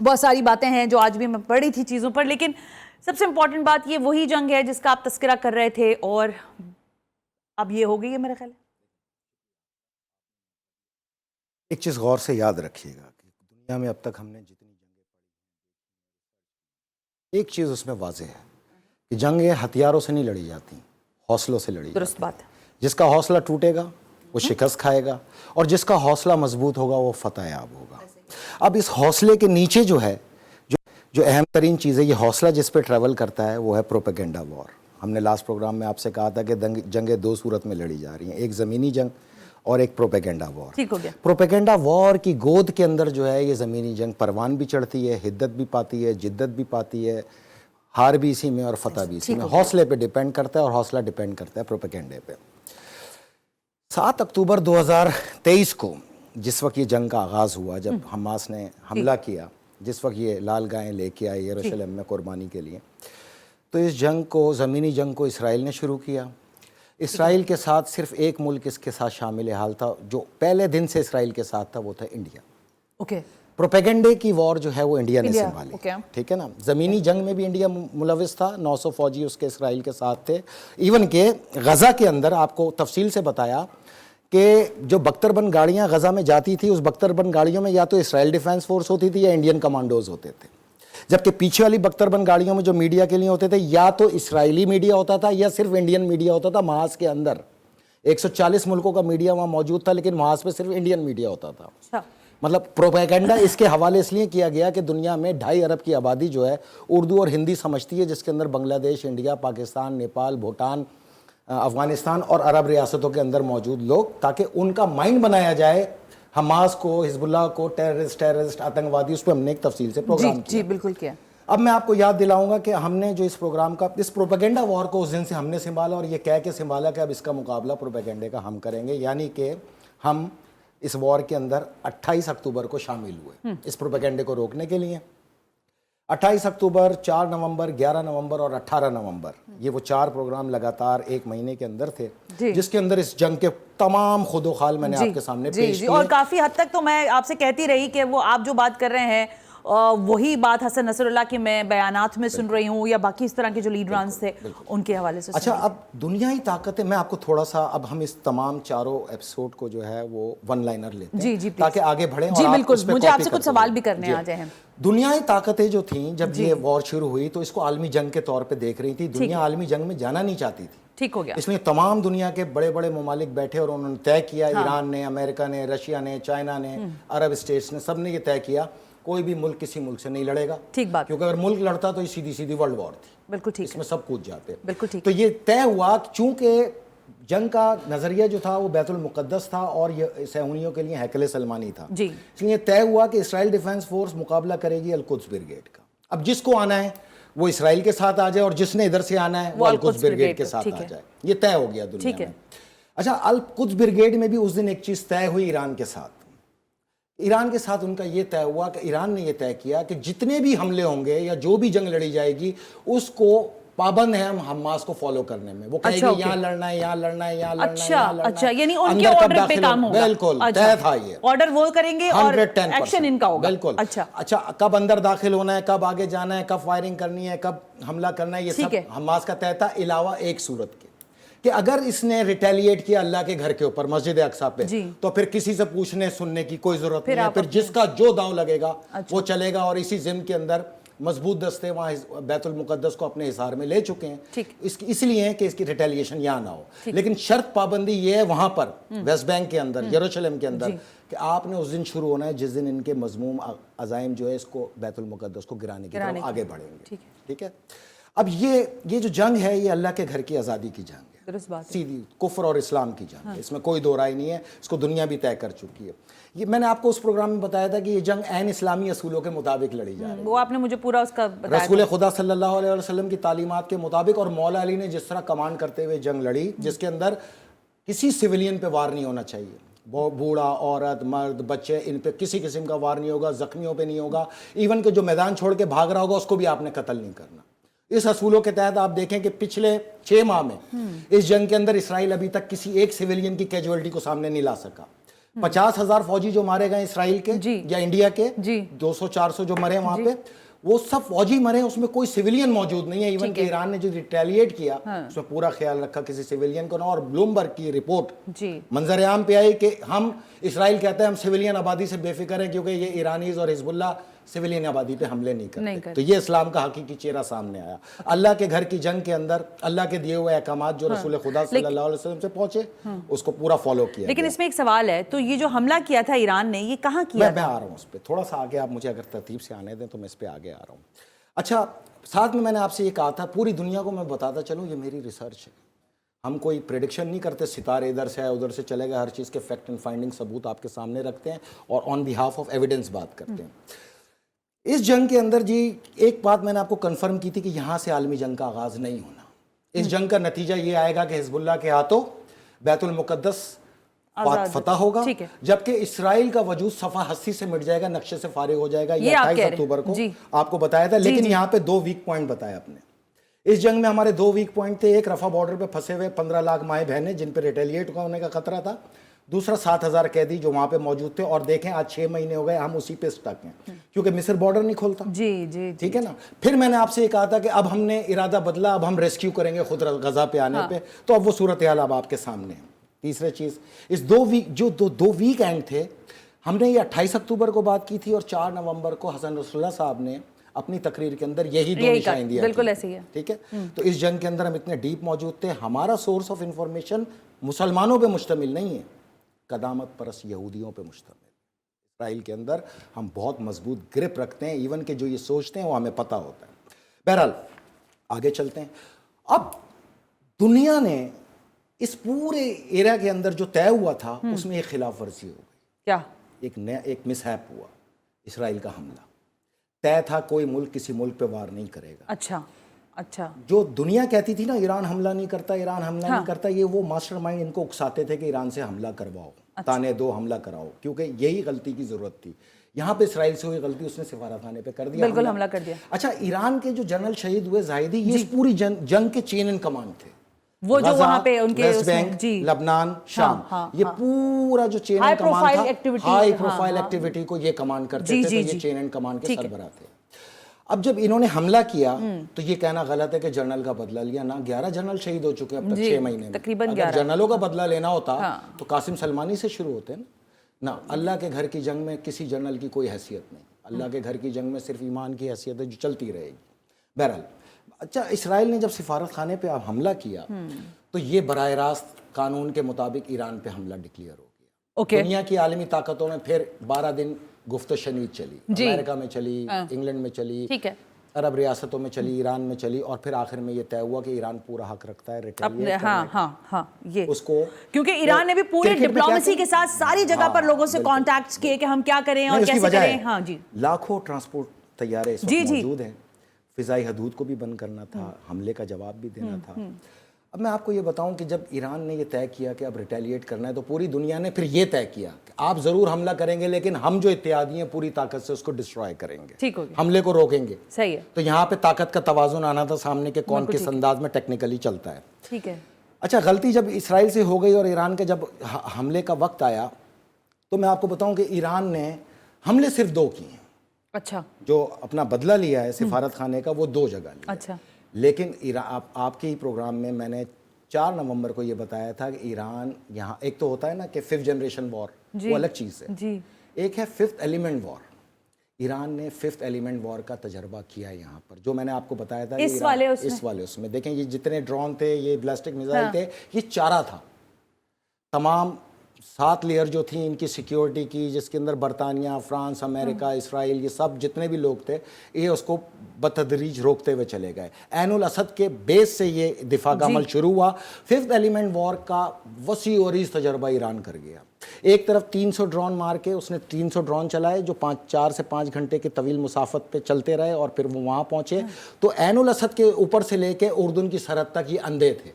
بہت ساری باتیں ہیں جو آج بھی میں پڑھی تھی چیزوں پر، لیکن سب سے امپورٹنٹ بات یہ وہی جنگ ہے جس کا آپ تذکرہ کر رہے تھے، اور اب یہ ہو گئی ہے میرا خیال ہے۔ ایک چیز غور سے یاد رکھیے گا کہ دنیا میں اب تک ہم نے جتنی جنگیں پڑھی، ایک چیز اس میں واضح ہے کہ جنگیں ہتھیاروں سے نہیں لڑی جاتی، حوصلوں سے لڑی درست جاتی۔ بات ہے۔ جس کا حوصلہ ٹوٹے گا وہ شکست کھائے گا، اور جس کا حوصلہ مضبوط ہوگا وہ فتح یاب ہوگا۔ اب اس حوصلے کے نیچے جو ہے، جو اہم ترین چیز ہے، یہ حوصلہ جس پہ ٹریول کرتا ہے وہ ہے پروپیگنڈا وار۔ ہم نے لاسٹ پروگرام میں آپ سے کہا تھا کہ جنگیں دو صورت میں لڑی جا رہی ہیں، ایک زمینی جنگ اور ایک پروپیگنڈا وار۔ ٹھیک ہو گیا۔ پروپیگنڈا وار کی گود کے اندر جو ہے یہ زمینی جنگ پروان بھی چڑھتی ہے، حدت بھی پاتی ہے، جدت بھی پاتی ہے، ہار بھی اسی میں اور فتح بھی اسی میں۔ حوصلے پہ ڈیپینڈ کرتا ہے، اور حوصلہ ڈیپینڈ کرتا ہے پروپیگنڈے پہ۔ 7 اکتوبر 2023 کو جس وقت یہ جنگ کا آغاز ہوا، جب حماس نے حملہ کیا، جس وقت یہ لال گائیں لے کے آئے یروشلم میں قربانی کے لیے، تو اس جنگ کو، زمینی جنگ کو اسرائیل نے شروع کیا۔ اسرائیل کے ساتھ صرف ایک ملک اس کے ساتھ شامل حال تھا جو پہلے دن سے اسرائیل کے ساتھ تھا، وہ تھا انڈیا۔ اوکے۔ پروپیگنڈے کی وار جو ہے وہ انڈیا نے سنبھالی، اوکے۔ ٹھیک ہے نا۔ زمینی جنگ میں بھی انڈیا ملوث تھا، 900 فوجی اس کے اسرائیل کے ساتھ تھے۔ ایون کہ غزہ کے اندر آپ کو تفصیل سے بتایا کہ جو بختر بند گاڑیاں غزہ میں جاتی تھی، اس بختر بند گاڑیوں میں یا تو اسرائیل ڈیفینس فورس ہوتی تھی یا انڈین کمانڈوز ہوتے تھے، جبکہ پیچھے والی بختر بند گاڑیوں میں جو میڈیا کے لیے ہوتے تھے یا تو اسرائیلی میڈیا ہوتا تھا یا صرف انڈین میڈیا ہوتا تھا۔ محاذ کے اندر 140 ملکوں کا میڈیا وہاں موجود تھا، لیکن محاذ پہ صرف انڈین میڈیا ہوتا تھا۔ مطلب پروپیگنڈا اس کے حوالے اس لیے کیا گیا کہ دنیا میں 2.5 ارب کی آبادی جو ہے اردو اور ہندی سمجھتی ہے، جس کے اندر بنگلہ دیش، انڈیا، پاکستان، نیپال، بھوٹان، افغانستان اور عرب ریاستوں کے اندر موجود لوگ، تاکہ ان کا مائنڈ بنایا جائے حماس کو، حزب اللہ کو، ٹیررسٹ، آتنکوادی۔ اس پہ ہم نے ایک تفصیل سے پروگرام کیا۔ جی بالکل کیا۔ اب میں آپ کو یاد دلاؤں گا کہ ہم نے جو اس پروگرام کا، اس پروپیگنڈا وار کو اس دن سے ہم نے سنبھالا، اور یہ کہہ کے سنبھالا کہ اب اس کا مقابلہ پروپیگنڈے کا ہم کریں گے، یعنی کہ ہم اس وار کے اندر 28 اکتوبر کو شامل ہوئے اس پروپیگنڈے کو روکنے کے لیے۔ 28 اکتوبر، 4 نومبر، 11 نومبر اور 18 نومبر، یہ وہ 4 پروگرام لگاتار ایک مہینے کے اندر تھے، جس کے اندر اس جنگ کے تمام خود و خال میں نے آپ کے سامنے پیش کیے۔ اور کافی حد تک تو میں آپ سے کہتی رہی کہ وہ آپ جو بات کر رہے ہیں وہی بات حسن نصر اللہ کے میں بیانات میں سن رہی ہوں، یا باقی اس طرح کے جو لیڈرانس تھے ان کے حوالے سے۔ اچھا، اب دنیائی طاقتیں، میں آپ کو تھوڑا سا، اب ہم اس تمام 4 ایپیسوڈ کو جو ہے وہ ون لائنر لیتے ہیں تاکہ آگے بڑھیں۔ جی بالکل، مجھے آپ سے کچھ سوال بھی کرنے آ جائیں۔ دنیائی طاقتیں جو تھیں جب یہ وار شروع ہوئی تو اس کو عالمی جنگ کے طور پہ دیکھ رہی تھی۔ دنیا عالمی جنگ میں جانا نہیں چاہتی تھی، ٹھیک ہو گیا۔ اس لیے تمام دنیا کے بڑے بڑے ممالک بیٹھے اور انہوں نے طے کیا، ایران نے، امریکہ نے، رشیا نے، چائنا نے، عرب اسٹیٹس نے، سب نے یہ طے کیا کوئی بھی ملک کسی ملک سے نہیں لڑے گا۔ ٹھیک بات، کیونکہ اگر ملک لڑتا تو یہ سیدھی ورلڈ وار تھی۔ بالکل ٹھیک، اس میں سب کود جاتے۔ بالکل ٹھیک۔ تو یہ طے ہوا، چونکہ جنگ کا نظریہ جو تھا وہ بیت المقدس تھا اور یہ صہیونیوں کے لیے ہیکل سلمانی تھا، اس لیے طے ہوا کہ اسرائیل ڈیفینس فورس مقابلہ کرے گی القدس بریگیڈ کا۔ اب جس کو آنا ہے وہ اسرائیل کے ساتھ آ جائے، اور جس نے ادھر سے آنا ہے وہ القدس بریگیڈ کے ساتھ آ جائے۔ یہ طے ہو گیا دنیا میں۔ اچھا، القدس بریگیڈ میں بھی اس دن ایک چیز طے ہوئی ایران کے ساتھ۔ ایران کے ساتھ ان کا یہ طے ہوا کہ ایران نے یہ طے کیا کہ جتنے بھی حملے ہوں گے یا جو بھی جنگ لڑی جائے گی اس کو پابند ہے ہم حماس کو فالو کرنے میں۔ وہ کہیں گے یہاں لڑنا ہے، یہاں لڑنا ہے، یہاں لڑنا ہے، یہاں لڑنا ہے۔ اچھا، یعنی ان کے آرڈر پہ کام ہوگا۔ بالکل طے تھا، یہ آرڈر وہ کریں گے اور ایکشن ان کا ہوگا۔ بالکل۔ اچھا، کب اندر داخل ہونا ہے، کب آگے جانا ہے، کب فائرنگ کرنی ہے، کب حملہ کرنا ہے، یہ سب حماس کا طے تھا، علاوہ ایک صورت کے کہ اگر اس نے ریٹیلیٹ کیا اللہ کے گھر کے اوپر، مسجد اقصیٰ پہ، تو پھر کسی سے پوچھنے سننے کی کوئی ضرورت نہیں ہے، پھر جس کا جو داؤ لگے گا وہ چلے گا۔ اور اسی ضمن کے اندر مضبوط دستے وہاں بیت المقدس کو اپنے حصار میں لے چکے ہیں، اس لیے کہ اس کی ریٹیلیشن یہاں نہ ہو۔ لیکن شرط پابندی یہ ہے وہاں پر ویسٹ بینک کے اندر، یروشلم کے اندر، کہ آپ نے اس دن شروع ہونا ہے جس دن ان کے مذموم عزائم جو ہے اس کو بیت المقدس کو گرانے کی طرف آگے بڑھیں گے۔ ٹھیک ہے۔ اب یہ جو جنگ ہے یہ اللہ کے گھر کی آزادی کی جنگ ہے، سیدھی کفر اور اسلام کی جنگ ہے، اس میں کوئی دو رائے نہیں ہے، اس کو دنیا بھی طے کر چکی ہے۔ یہ میں نے آپ کو اس پروگرام میں بتایا تھا کہ یہ جنگ عین اسلامی اصولوں کے مطابق لڑی جا رہی ہے۔ وہ آپ نے مجھے پورا اس کا بتایا، رسول خدا صلی اللہ علیہ وسلم کی تعلیمات کے مطابق، اور مولا علی نے جس طرح کمانڈ کرتے ہوئے جنگ لڑی، جس کے اندر کسی سویلین پہ وار نہیں ہونا چاہیے، بوڑھا، عورت، مرد، بچے، ان پہ کسی قسم کا وار نہیں ہوگا، زخمیوں پہ نہیں ہوگا، ایون کہ جو میدان چھوڑ کے بھاگ رہا ہوگا اس کو بھی آپ نے قتل نہیں کرنا۔ اس اصولوں کے تحت آپ دیکھیں کہ پچھلے 6 ماہ میں اس جنگ کے اندر اسرائیل ابھی تک کسی ایک سویلین کی کیجوالٹی کو سامنے نہیں لا سکا۔ 50,000 فوجی جو مارے گئے اسرائیل کے یا انڈیا کے, 200-400 جو مرے وہاں پہ, وہ سب فوجی مرے, اس میں کوئی سیویلین موجود نہیں ہے. ایون کہ ایران نے جو ریٹیلیٹ کیا اس میں پورا خیال رکھا کسی سیویلین کو نہ. اور بلومبرگ کی رپورٹ منظر عام پہ آئی کہ ہم, اسرائیل کہتا ہے ہم سیویلین آبادی سے بے فکر ہیں کیونکہ یہ ایرانیز اور حزب اللہ سیویلین آبادی پہ حملے نہیں کرتے. تو یہ اسلام کا حقیقی چہرہ سامنے آیا. اللہ کے گھر کی جنگ کے اندر اللہ کے دیے ہوئے احکامات جو رسول خدا صلی اللہ علیہ وسلم سے پہنچے اس کو پورا فالو کیا. لیکن اس میں ایک سوال ہے, تو یہ جو حملہ کیا تھا ایران نے, یہ کہاں کیا؟ میں آ رہا ہوں اس پہ تھوڑا سا آگے, آپ مجھے اگر ترتیب سے آنے دیں تو میں اس پہ آگے آ رہا ہوں. اچھا, ساتھ میں نے آپ سے یہ کہا تھا پوری دنیا کو میں بتاتا چلوں یہ میری ریسرچ ہے, ہم کوئی پریڈکشن نہیں کرتے, ستارے ادھر سے آئے ادھر سے چلے گا, ہر چیز کے فیکٹ اینڈ فائنڈنگ ثبوت آپ کے سامنے رکھتے ہیں اور آن بہاف آف ایویڈنس بات کرتے ہیں. اس جنگ کے اندر جی ایک بات میں نے آپ کو کنفرم کی تھی کہ یہاں سے عالمی جنگ کا آغاز نہیں ہونا. اس جنگ کا نتیجہ یہ آئے گا کہ حزب اللہ کے ہاتھوں بیت المقدس فتح ہوگا, جبکہ اسرائیل کا وجود صفحہ ہستی سے مٹ جائے گا, نقشے سے فارغ ہو جائے گا. یہ 28 اکتوبر کو آپ کو بتایا تھا, لیکن یہاں پہ 2 ویک پوائنٹ بتایا آپ نے. اس جنگ میں ہمارے 2 ویک پوائنٹ تھے. ایک, رفح بارڈر پہ پھنسے ہوئے 15 لاکھ مائیں بہنیں جن پہ ریٹیلیٹ ہونے کا خطرہ تھا. دوسرا 7,000 قیدی جو وہاں پہ موجود تھے. اور دیکھیں آج 6 مہینے ہو گئے ہم اسی پہ اسٹک ہیں کیونکہ مصر بارڈر نہیں کھولتا. ٹھیک ہے نا. پھر میں نے آپ سے یہ کہا تھا کہ اب ہم نے ارادہ بدلا, اب ہم ریسکیو کریں گے خود غزہ پہ آنے پہ. تو اب وہ صورتحال اب آپ کے سامنے ہے. تیسرے چیز, اس 2 ویک جو دو ویک اینڈ تھے, ہم نے یہ 28 اکتوبر کو بات کی تھی اور 4 نومبر کو حسن رسول اللہ صاحب نے اپنی تقریر کے اندر یہی 2 نشائیں دیا. بالکل ایسے ہی ہے. ٹھیک ہے. تو اس جنگ کے اندر ہم اتنے ڈیپ موجود تھے. ہمارا سورس آف انفارمیشن مسلمانوں پہ مشتمل نہیں ہے, قدامت پرست یہودیوں پہ مشتمل. اسرائیل کے اندر ہم بہت مضبوط گرپ رکھتے ہیں, ایون کہ جو یہ سوچتے ہیں وہ ہمیں پتہ ہوتا ہے. بہرحال آگے چلتے ہیں. اب دنیا نے اس پورے ایریا کے اندر جو طے ہوا تھا اس میں ایک خلاف ورزی ہو گئی. کیا؟ ایک مس ہیپ ہوا. اسرائیل کا حملہ طے تھا, کوئی ملک کسی ملک پہ وار نہیں کرے گا. اچھا. جو دنیا کہتی تھی نا ایران حملہ نہیں کرتا, ایران حملہ نہیں کرتا, یہ وہ ماسٹر مائنڈ ان کو اکساتے تھے کہ ایران سے حملہ کرواؤ, تانے دو, حملہ کراؤ, کیونکہ یہی غلطی کی ضرورت تھی. یہاں پہ اسرائیل سے ہوئی غلطی, اس نے سفارت خانے پہ کر دیا, بالکل حملہ کر دیا. اچھا, ایران کے جو جنرل شہید ہوئے زاہدی, یہ اس پوری جنگ کے چین ان کمانڈ تھے. وہ جو وہاں پہ ان کے ویسٹ بینک, لبنان, شام, یہ پورا جو چین ان کمانڈ تھا, ہائی پروفائل ایکٹیویٹی کو یہ کمانڈ کرتے تھے. یہ چین ان کمانڈ کے سربراہ تھے. اب جب انہوں نے حملہ کیا تو یہ کہنا غلط ہے کہ جنرل کا بدلہ لیا. نہ 11 جنرل شہید ہو چکے اب تک 6 مہینے میں. اگر جنرلوں کا بدلہ لینا ہوتا تو قاسم سلمانی سے شروع ہوتے نا. اللہ کے گھر کی جنگ میں کسی جنرل کی کوئی حیثیت نہیں. اللہ کے گھر کی جنگ میں صرف ایمان کی حیثیت ہے جو چلتی رہے گی. بہرحال اچھا, اسرائیل نے جب سفارت خانے پہ حملہ کیا تو یہ براہ راست قانون کے مطابق ایران پہ حملہ ڈکلیئر ہو گیا. دنیا کی عالمی طاقتوں میں پھر 12 دن گفت و شنید چلی. امریکہ میں چلی, انگلینڈ میں چلی, عرب ریاستوں میں چلی, ایران میں چلی, اور پھر آخر میں یہ طے ہوا کہ ایران پورا حق رکھتا ہے ریٹیلیٹ کرنے کا. اس کو کیونکہ ایران نے بھی پوری ڈپلومیسی کے ساتھ ساری جگہ پر لوگوں سے کانٹیکٹ کیے کہ ہم کیا کریں اور کیسے کریں. ہاں جی, لاکھوں ٹرانسپورٹ طیارے اس وقت موجود ہیں. فضائی حدود کو بھی بند کرنا تھا, حملے کا جواب بھی دینا تھا. اب میں آپ کو یہ بتاؤں کہ جب ایران نے یہ طے کیا کہ اب ریٹیلیٹ کرنا ہے تو پوری دنیا نے پھر یہ طے کیا کہ آپ ضرور حملہ کریں گے لیکن ہم جو اتحادی ہیں پوری طاقت سے اس کو ڈسٹرائے کریں گے, حملے کو روکیں گے. صحیح ہے. تو یہاں پہ طاقت کا توازن آنا تھا سامنے کے کون کس انداز میں ٹیکنیکلی چلتا ہے. ٹھیک ہے. اچھا, غلطی جب اسرائیل سے ہو گئی اور ایران کے جب حملے کا وقت آیا تو میں آپ کو بتاؤں کہ ایران نے حملے صرف 2 کیے ہیں. اچھا. جو اپنا بدلہ لیا ہے سفارت خانے کا وہ 2 جگہ لیا. اچھا. لیکن آپ کے ہی پروگرام میں میں نے 4 نومبر کو یہ بتایا تھا کہ ایران یہاں ایک تو ہوتا ہے نا کہ 5th جنریشن وار, وہ الگ چیز ہے. ایک ہے 5th ایلیمنٹ وار. ایران نے 5th ایلیمنٹ وار کا تجربہ کیا ہے یہاں پر, جو میں نے آپ کو بتایا تھا اس والے اس میں دیکھیں یہ جتنے ڈرون تھے, یہ بلاسٹک میزائل تھے, یہ چارہ تھا. تمام 7 لیئر جو تھیں ان کی سیکیورٹی کی, جس کے اندر برطانیہ, فرانس, امریکہ, اسرائیل, یہ سب جتنے بھی لوگ تھے یہ اس کو بتدریج روکتے ہوئے چلے گئے. عین الاسد کے بیس سے یہ دفاع کا عمل شروع ہوا. 5th ایلیمنٹ وار کا وسیع و عریض تجربہ ایران کر گیا. ایک طرف 300 ڈرون مار کے اس نے 300 ڈرون چلائے جو 4 سے 5 گھنٹے کی طویل مسافت پہ چلتے رہے اور پھر وہ وہاں پہنچے. تو عین الاسد کے اوپر سے لے کے اردن کی سرحد تک یہ اندھے تھے.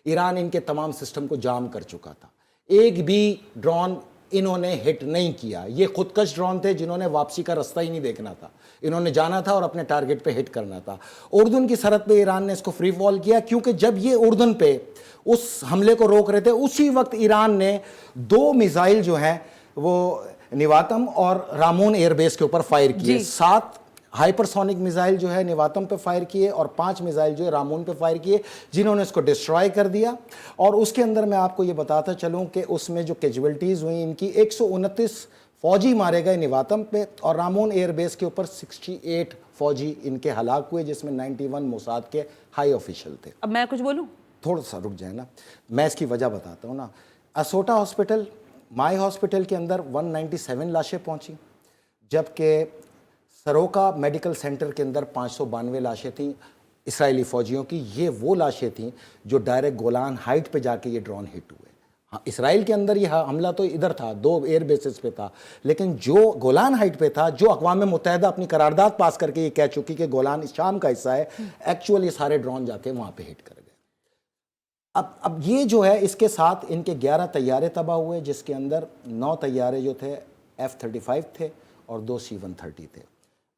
ایران ان کے تمام سسٹم کو جام کر چکا تھا. ایک بھی ڈرون انہوں نے ہٹ نہیں کیا. یہ خودکش ڈرون تھے جنہوں نے واپسی کا رستہ ہی نہیں دیکھنا تھا. انہوں نے جانا تھا اور اپنے ٹارگٹ پہ ہٹ کرنا تھا. اردن کی سرحد پہ ایران نے اس کو فری فال کیا, کیونکہ جب یہ اردن پہ اس حملے کو روک رہے تھے اسی وقت ایران نے 2 میزائل جو ہیں وہ نیواتم اور رامون ایئر بیس کے اوپر فائر کیے. 7 ہائپرسونک میزائل جو ہے نیواتم پہ فائر کیے اور 5 میزائل جو ہے رامون پہ فائر کیے, جنہوں نے اس کو ڈسٹرائے کر دیا. اور اس کے اندر میں آپ کو یہ بتاتا چلوں کہ اس میں جو کیجویلٹیز ہوئیں ان کی 129 فوجی مارے گئے نیواتم پہ, اور رامون ایئر بیس کے اوپر 68 فوجی ان کے ہلاک ہوئے, جس میں 91 موساد کے ہائی آفیشل تھے. اب میں کچھ بولوں؟ تھوڑا سا رک جائیں نا, میں اس کی وجہ بتاتا ہوں نا. اسوٹا ہاسپٹل, مائی ہاسپٹل کے اندر 197 لاشیں پہنچی, جبکہ سروکا میڈیکل سینٹر کے اندر 592 لاشیں تھیں اسرائیلی فوجیوں کی. یہ وہ لاشیں تھیں جو ڈائریکٹ گولان ہائٹ پہ جا کے یہ ڈرون ہٹ ہوئے. ہاں, اسرائیل کے اندر یہ حملہ تو ادھر تھا, 2 ایئر بیسز پہ تھا, لیکن جو گولان ہائٹ پہ تھا, جو اقوام متحدہ اپنی قرارداد پاس کر کے یہ کہہ چکی کہ گولان شام کا حصہ ہے, ایکچولی یہ سارے ڈرون جا کے وہاں پہ ہٹ کر گئے. اب یہ جو ہے اس کے ساتھ ان کے 11 طیارے تباہ ہوئے, جس کے اندر 9 طیارے جو تھے F-35 تھے اور 2 C-130 تھے.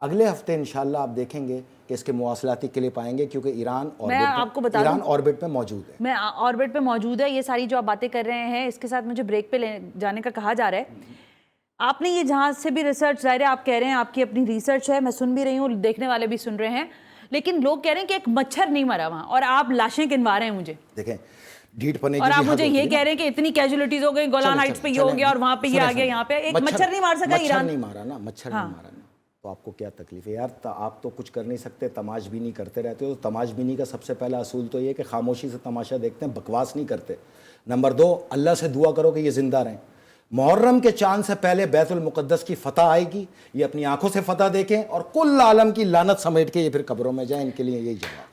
اگلے ہفتے انشاءاللہ آپ دیکھیں گے کہ اس کے مواصلاتی کلپ آئیں گے, کیونکہ ایران آربٹ پہ موجود ہے. میں آربٹ پہ موجود ہے. یہ ساری جو آپ باتیں کر رہے ہیں, اس کے ساتھ مجھے بریک پہ جانے کا کہا جا رہا ہے. آپ نے یہ جہاں سے بھی ریسرچ, ظاہر ہے آپ کہہ رہے ہیں آپ کی اپنی ریسرچ ہے, میں سن بھی رہی ہوں, دیکھنے والے بھی سن رہے ہیں, لیکن لوگ کہہ رہے ہیں کہ ایک مچھر نہیں مرا وہاں, اور آپ لاشیں گنوا رہے ہیں مجھے. دیکھیں ڈیٹ پنے اور آپ مجھے یہ کہہ رہے ہیں کہ اتنی کیجولیٹیز ہو گئی, گولان ہائٹس پہ یہ ہو گیا اور وہاں پہ یہ آ گیا, یہاں پہ ایک مچھر نہیں مار سکا ایران. نہیں مارا نا, مچھر نہیں مارا نا, تو آپ کو کیا تکلیف ہے یار؟ آپ تو کچھ کر نہیں سکتے, تماش بینی کرتے رہتے ہو. تو تماش بینی کا سب سے پہلا اصول تو یہ ہے کہ خاموشی سے تماشا دیکھتے ہیں, بکواس نہیں کرتے. نمبر 2, اللہ سے دعا کرو کہ یہ زندہ رہیں. محرم کے چاند سے پہلے بیت المقدس کی فتح آئے گی, یہ اپنی آنکھوں سے فتح دیکھیں اور کل عالم کی لعنت سمیٹ کے یہ پھر قبروں میں جائیں. ان کے لیے یہی جواب.